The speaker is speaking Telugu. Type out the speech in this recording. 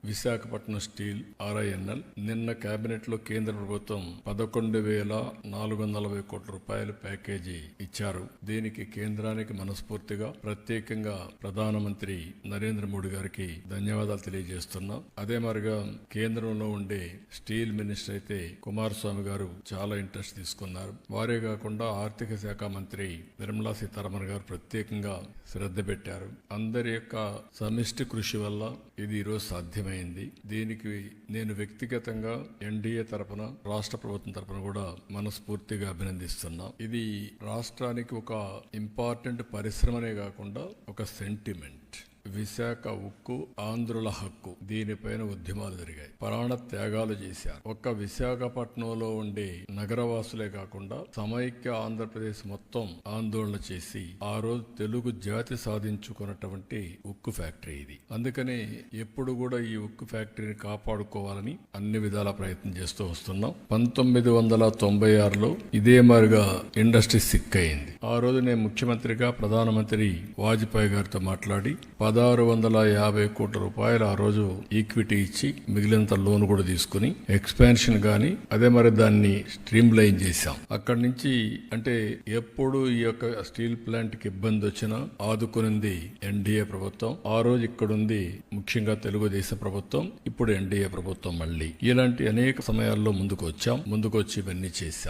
విశాఖపట్నం స్టీల్ RINL నిన్న కేబినెట్ లో కేంద్ర ప్రభుత్వం 11,440 కోట్ల రూపాయల ప్యాకేజీ ఇచ్చారు. దీనికి కేంద్రానికి మనస్ఫూర్తిగా ప్రత్యేకంగా ప్రధానమంత్రి నరేంద్ర మోడీ గారికి ధన్యవాదాలు తెలియజేస్తున్నాం. అదే మరిగా కేంద్రంలో ఉండే స్టీల్ మినిస్టర్ అయితే కుమారస్వామి గారు చాలా ఇంట్రెస్ట్ తీసుకున్నారు. వారే కాకుండా ఆర్థిక శాఖ మంత్రి నిర్మలా సీతారామన్ గారు ప్రత్యేకంగా శ్రద్ధ పెట్టారు. అందరి యొక్క సమిష్టి కృషి వల్ల ఇది ఈరోజు సాధ్యమైంది. దీనికి నేను వ్యక్తిగతంగా NDA తరపున రాష్ట్ర ప్రభుత్వం తరపున కూడా మనస్ఫూర్తిగా అభినందిస్తున్నా. ఇది రాష్ట్రానికి ఒక ఇంపార్టెంట్ పరిశ్రమనే కాకుండా ఒక సెంటిమెంట్. విశాఖ ఉక్కు ఆంధ్రుల హక్కు, దీనిపైన ఉద్యమాలు జరిగాయి, ప్రాణ త్యాగాలు చేశారు. ఒక్క విశాఖపట్నంలో ఉండే నగరవాసులే కాకుండా సమైక్య ఆంధ్రప్రదేశ్ మొత్తం ఆందోళన చేసి ఆ రోజు తెలుగు జాతి సాధించుకున్నటువంటి ఉక్కు ఫ్యాక్టరీ ఇది. అందుకని ఎప్పుడు కూడా ఈ ఉక్కు ఫ్యాక్టరీని కాపాడుకోవాలని అన్ని విధాల ప్రయత్నం చేస్తూ వస్తున్నాం. 1996లో ఇదే మాదిరిగా ఇండస్ట్రీ సిక్ అయింది. ఆ రోజు నేను ముఖ్యమంత్రిగా ప్రధానమంత్రి వాజ్పేయి గారితో మాట్లాడి 1,650 కోట్ల రూపాయలు ఆ రోజు ఈక్విటీ ఇచ్చి మిగిలినంత లోన్ కూడా తీసుకుని ఎక్స్పాన్షన్ గాని అదే మరి దాన్ని స్ట్రీమ్ లైన్ చేశాం. అక్కడి నుంచి అంటే ఎప్పుడు ఈ యొక్క స్టీల్ ప్లాంట్ కి ఇబ్బంది వచ్చినా ఆదుకునింది NDA ప్రభుత్వం. ఆ రోజు ఇక్కడుంది ముఖ్యంగా తెలుగుదేశం ప్రభుత్వం, ఇప్పుడు NDA ప్రభుత్వం. మళ్ళీ ఇలాంటి అనేక సమయాల్లో ముందుకు వచ్చి ఇవన్నీ చేశాం.